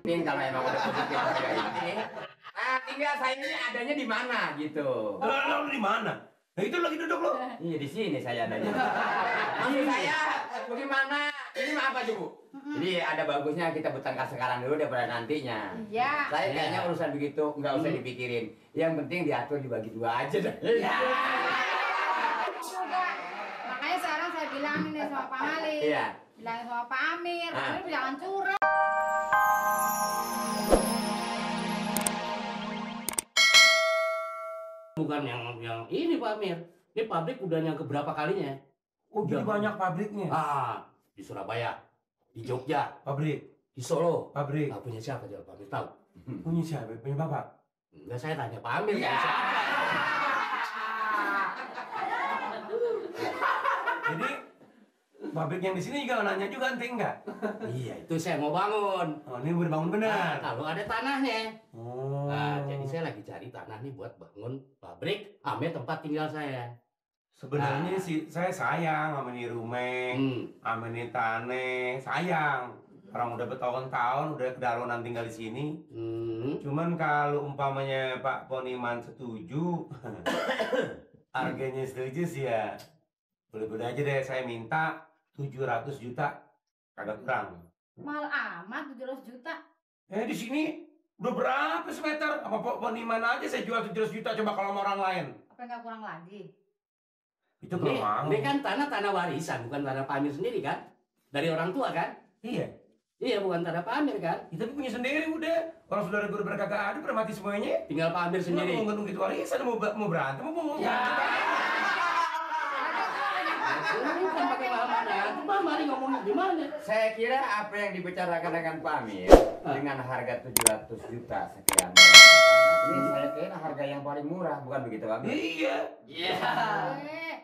Mungkin kalau emang udah positif harga ini, nah tinggal saya ini adanya di mana gitu. Lo di mana? Nah itu lagi duduk lo. Iya di sini saya adanya. Maksud saya bagaimana? Ini mah apa Bu? Jadi ada bagusnya kita bertengkar sekarang dulu daripada nantinya. Iya. Saya kayaknya urusan begitu nggak usah dipikirin. Yang penting diatur dibagi dua aja dah. Iya. Makanya sekarang saya bilangin nih sama Pak Mali. Iya. Bilangin sama Pak Amir. Pak Amir jangan curang. Bukan yang ini Pak Amir. Ini pabrik udah yang keberapa kalinya? Oh jadi banyak pabriknya. Di Surabaya, di Jogja, Pabrik, di Solo. pabrik. Nah, punya siapa coba Pak Amir tahu? Punya siapa? Punya bapak? Enggak, saya tanya Pak Amir punya siapa? Jadi pabrik yang di sini juga nanya juga ente enggak? Iya, itu saya mau bangun. Oh ini udah bangun benar. Kalau ada tanahnya. Oh. Nah, jadi saya lagi cari tanah nih buat bangun pabrik sama tempat tinggal saya. Sebenarnya sih saya sayang sama nih rumah, sama nih tanah, sayang. Orang udah bertahun-tahun udah kedaluan tinggal di sini. Cuman kalau umpamanya Pak Poniman setuju, harganya setuju sih ya. Boleh-boleh aja deh, saya minta 700 juta, kagak kurang. Mahal amat 700 juta. Di sini udah berapa semeter? Apa Pak Poniman aja saya jual 700 juta, coba kalau sama orang lain. Apa nggak kurang lagi? Itu kalau mau. Ini kan tanah warisan, bukan tanah Pak Amir sendiri kan? Dari orang tua kan? Iya. Iya, bukan tanah Pak Amir kan? Ya, tapi punya sendiri udah. Orang saudara gue udah kagak ada, pada mati semuanya. Tinggal Pak Amir sendiri. Mau nunggu itu warisan, mau berantem, mau Ya. Bukan pakai mana? Coba mari ngomongnya gimana? Saya kira apa yang dibicarakan dengan Pak Amir dengan harga 700 juta sekian. Ini saya kira harga yang paling murah, bukan begitu Pak Amir? Iya. Iya.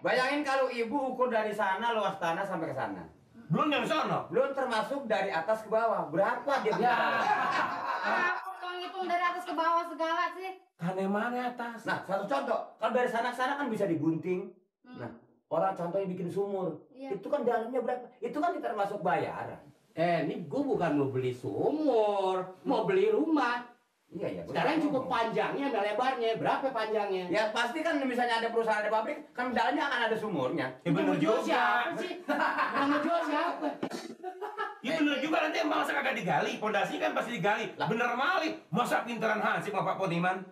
Bayangin kalau ibu ukur dari sana luas tanah sampai ke sana. Belum yang sana. Belum termasuk dari atas ke bawah. Berapa dia bicara? Kau ngitung dari atas ke bawah segala sih. Tanah mana atas? Nah, satu contoh. Kalau dari sana ke sana kan bisa digunting. Nah, orang contohnya bikin sumur. Iya. Itu kan dalamnya berapa? Itu kan termasuk bayaran. Ini gue bukan mau beli sumur, mau beli rumah. Iya. Sekarang cukup panjangnya dan lebarnya. Berapa panjangnya? Ya pasti kan misalnya ada perusahaan, ada pabrik, kan dalamnya akan ada sumurnya. Ya bener juga. Siapa sih? Yang mau jual siapa? Ya bener juga, nanti masa kagak digali, pondasinya kan pasti digali. Bener mali, masa pinteran Hansip sama Pak Poniman?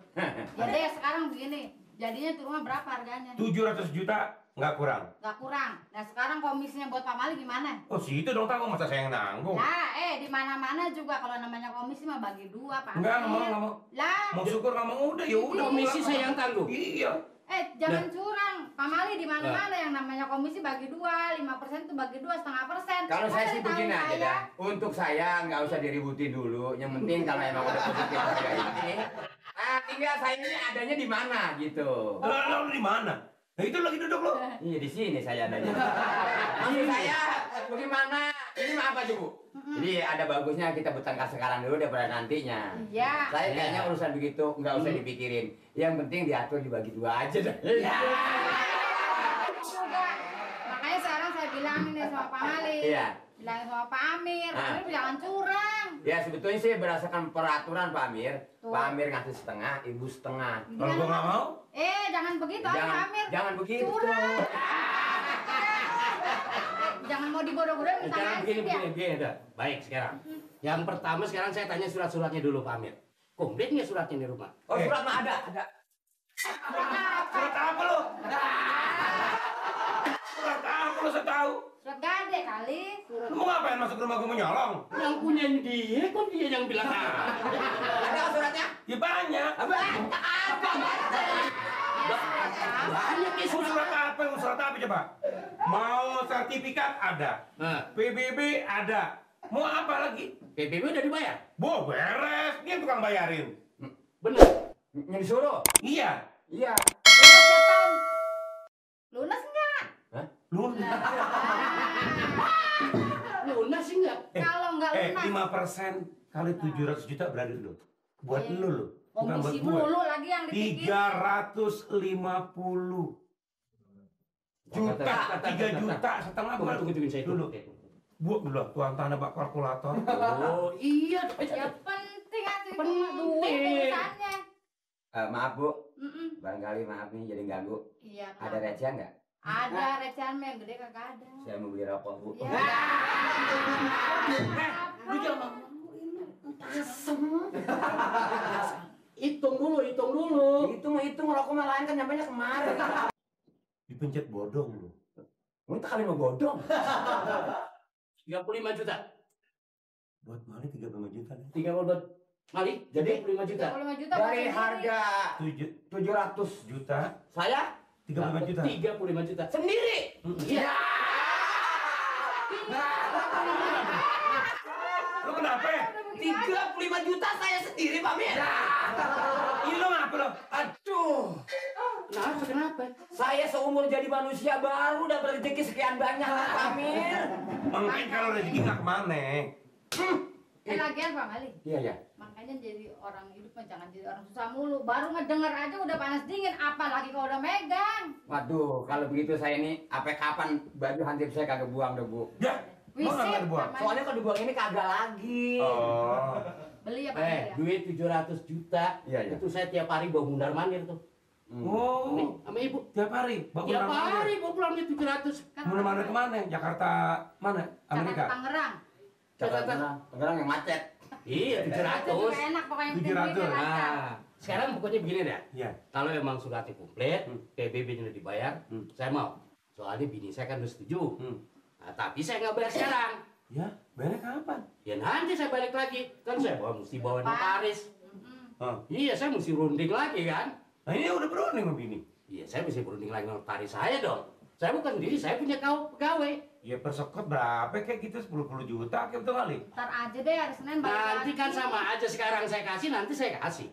Ya deh sekarang begini. Jadinya tuh rumah berapa harganya? 700 juta, nggak kurang. Nggak kurang. Nah sekarang komisinya buat Pak Mali gimana? Oh situ dong tahu, masa saya yang nanggung? Nah, di mana-mana juga kalau namanya komisi mah bagi dua, Pak. Enggak mau. Lah. Mau syukur nggak mau, udah ya udah. Komisi saya yang tanggung. Iya. Jangan curang. Pak Mali di mana-mana yang namanya komisi bagi dua, 5% itu bagi 2,5%. Kalau saya sih begini aja dah. Untuk saya nggak usah diributin dulu. Yang penting kalau emang udah positif harga ini, nah tinggal saya ini adanya di mana gitu. Lo di mana? Nah itu lagi duduk lo. Iya di sini saya adanya. Maksud saya bagaimana? Ini mah apa Bu? Jadi ada bagusnya kita bertengkar sekarang dulu daripada nantinya. Iya. Saya kayaknya urusan begitu nggak usah dipikirin. Yang penting diatur dibagi dua aja dah. Makanya sekarang saya bilangin nih sama Pak Mali. Iya. Bilangin sama Pak Amir. Pak Amir jangan curang. Ya sebetulnya sih berdasarkan peraturan Pak Amir. Tuh. Pak Amir ngasih setengah, ibu setengah. Kalau gua nggak mau, Jangan begitu Pak Amir. Jangan begitu. Curang. Jangan mau dibodoh-bodohin minta Sekarang nasib ya. begini dah. Baik sekarang. Yang pertama sekarang saya tanya surat-suratnya dulu Pak Amir. Komplit nggak suratnya di rumah? Oh surat mah ada. surat apa lo? Surat apa lo saya tahu? Surat gade kali. Lo mau ngapain masuk rumah gua mau nyolong? Yang punya dia, kok dia yang bilang Ada suratnya? Ya banyak. banyak ya Surat apa? Surat apa coba? Mau sertifikat ada, PBB ada. Mau apa lagi? PBB udah dibayar? Bo beres, dia tukang bayarin. Bener. Yang disuruh? Iya. Iya. Lunas kapan? Lunas enggak? Lunas. Lunas sih enggak? Kalau enggak lunas. 5% kali 700 juta berarti lo. Buat lo lo. Bukan buat Komisi gue. mulu lagi yang dipikir. 350 juta, 3 juta setengah bukan Tungguin saya dulu. Buat dulu tuan tanah bak kalkulator. Oh iya. Ya duit urusannya. Maaf Bu, barangkali maaf nih jadi ganggu. Iya. Ada recehan nggak? Ada recehan yang gede kagak ada. Saya mau beli rokok Bu. Iya. Lu jangan asem. Hitung dulu. Hitung rokok mah lain kan nyampainya kemarin. Dipencet bodong lu. Kita kali mau bodong. 35 juta. Buat Mali 35 juta nih. 30 Mali jadi 35 juta. 35 juta Dari harga 700 juta, saya 35 juta. 35 juta. sendiri. Iya. Lu kenapa ya? 35 juta saya sendiri Pak Mir. Ini lo ngapa lo? Aduh. Kenapa? Saya seumur jadi manusia baru dapat rezeki sekian banyak Pak Mir. Mungkin kalau rezeki nggak kemana. Lagian Pak Mali. Iya. Makanya jadi orang hidup mah jangan jadi orang susah mulu. Baru ngedenger aja udah panas dingin, apalagi kalau udah megang. Waduh, kalau begitu saya ini sampai kapan baju hansip saya kagak buang deh Bu. Ya, mau nggak dibuang? Pak Mali. Soalnya kalau dibuang ini kagak lagi. Oh, Beli ya Pak Mali ya. Duit 700 juta. Iya. Itu saya tiap hari bawa mundar mandir tuh. Nih, oh, sama ibu. tiap hari. Tiap hari bawa pulang duit 700. Kan Mana kemana? Jakarta mana? Amerika. Jakarta Tangerang. Tangerang yang macet. Iya, Itu 700. juga enak pokoknya penting 700. duitnya lancar. Nah, sekarang pokoknya begini deh. Iya. Kalau memang suratnya komplit, PBB-nya udah dibayar, saya mau. Soalnya bini saya kan udah setuju. Nah, tapi saya nggak bayar sekarang. Ya, bayarnya kapan? Ya nanti saya balik lagi. Kan saya mesti bawa notaris. Oh. Iya, saya mesti runding lagi kan. Nah ini udah berunding sama bini. Iya, saya mesti berunding lagi notaris saya dong. Saya bukan sendiri, saya punya pegawai. Ya persekot berapa kayak gitu 10 juta kayak betul kali. Ntar aja deh hari Senin balik Nanti lagi. kan sama aja sekarang saya kasih, nanti saya kasih.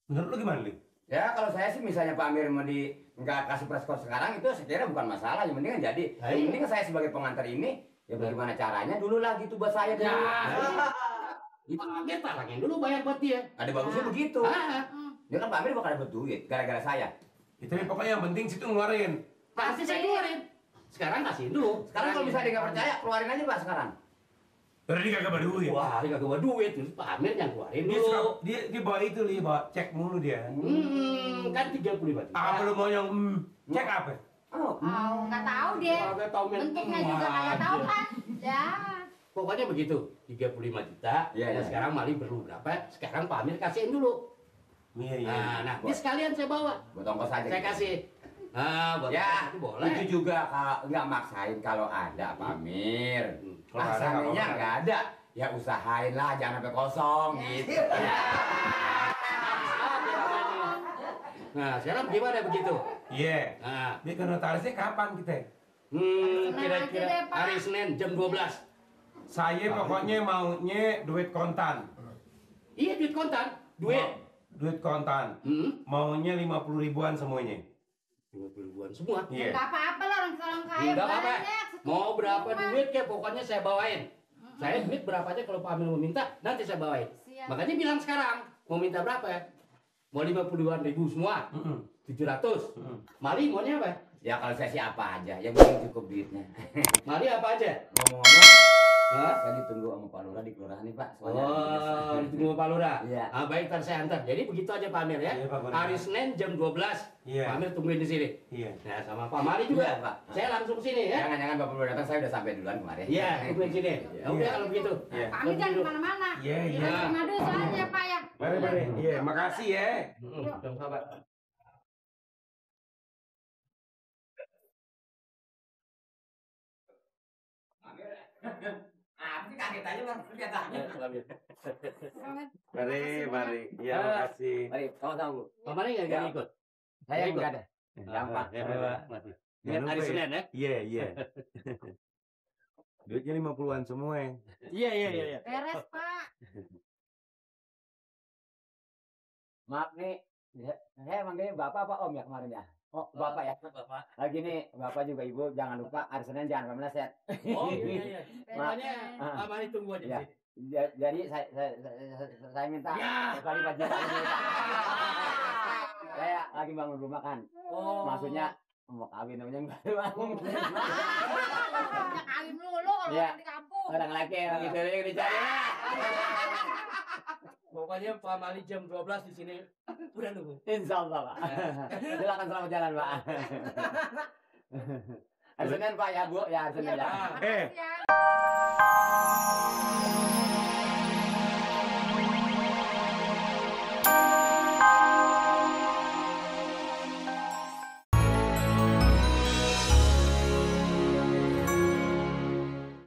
Menurut lu gimana, Li? Ya kalau saya sih misalnya Pak Amir mau nggak kasih preskon sekarang itu saya kira bukan masalah. Yang penting kan jadi. Yang penting saya sebagai pengantar ini ya bagaimana caranya dulu lah gitu buat saya dulu. Itu dia talangin dulu bayar buat dia. Ada bagusnya begitu. Ya kan Pak Amir bakal dapat duit gara-gara saya. Itu pokoknya yang penting situ ngeluarin. Pasti saya keluarin. Sekarang kasihin dulu. Sekarang kalau misalnya dia nggak percaya keluarin aja Pak sekarang. Berarti kagak bawa duit. Wah, dia kagak bawa duit. Terus Pak Amir yang keluarin Dia dulu. suka, dia bawa itu Li, bawa cek mulu dia. Kan 35 juta. Apa lu mau yang cek apa? Oh, Nggak tahu dia. Kagak tahu Bentuknya juga kagak tahu kan. Ya. Pokoknya begitu, 35 juta. Iya, Nah, iya. sekarang Mali perlu berapa? Sekarang Pak Amir kasihin dulu. Iya, iya. Nah, nanti sekalian saya bawa. buat ongkos aja. Saya gitu. kasih. Nah, buat Ya, itu boleh. itu juga kalau nggak maksain kalau ada Pak Amir. Kalau ada, Seandainya nggak apa-apa. nggak ada, ya usahain lah jangan sampai kosong gitu. Nah, sekarang gimana begitu? Iya. Nah, Dia ke notarisnya kapan kita? kira-kira aja deh, Pak. hari Senin jam 12. Saya pokoknya maunya duit kontan. Iya, duit kontan. Duit. Duit kontan. Maunya 50 ribuan semuanya. 50 ribuan semua. Iya. Nggak apa-apa lah orang kaya Enggak apa-apa. banyak. Mau berapa duit ya pokoknya saya bawain. Saya duit berapa aja kalau Pak Amir mau minta, nanti saya bawain. Siap. Makanya bilang sekarang, mau minta berapa ya? Mau 50-an ribu semua? 700. Mali maunya apa? Ya kalau saya sih apa aja, yang penting cukup duitnya. Mali apa aja? Ngomong-ngomong, Hah? saya ditunggu sama Pak Lurah di kelurahan nih Pak. Soalnya Oh, ditunggu Pak Lurah. Iya. Ah, baik, ntar saya antar. Jadi begitu aja Pak Amir ya. Iya, Pak Lurah. Hari Senin jam 12. Iya. Pak Amir tungguin di sini. Iya. Nah, sama Pak Mali juga. Iya, Pak. Saya langsung sini ya. Jangan-jangan Bapak belum datang, saya udah sampai duluan kemarin. Iya, tungguin sini. Ya udah Iya. kalau begitu. Iya. Kami jangan kemana-mana. Iya, iya. Kita terima dulu soalnya Pak ya. Mari, mari. Iya, makasih ya. Sama-sama. Apa sih kaget aja Bang, kelihatannya. Mari, mari. Iya, makasih. Mari, sama-sama Bu. Pak Mali nggak ikut? Saya Ikut. enggak ada. Gampang. Ya, Pak. Jangan Hari lupa ya. Senin ya? Iya, iya. Duitnya 50-an semua ya. Iya. Beres Pak. Maaf nih, saya manggilnya Bapak apa Om ya kemarin ya? Oh, Bapak ya. Bapak. Lagi nih, Bapak juga Ibu jangan lupa hari Senin jangan sampai meleset. Oh iya. Pokoknya Ah. Pak Mali tunggu aja. Ya. di sini. Jadi saya minta Ya. kali 4 juta. Saya lagi bangun rumah kan. Oh. Maksudnya mau kawin namanya baru. Ya kawin dulu kalau Iya. orang di kampung. Orang laki orang itu yang dicari. Pokoknya Pak Mali jam 12 di sini udah nunggu. Insya Allah, Pak. Silakan selamat jalan, Pak. Hari Senin, Pak, ya, Bu. Ya, hari Senin, ya. Makasih ya.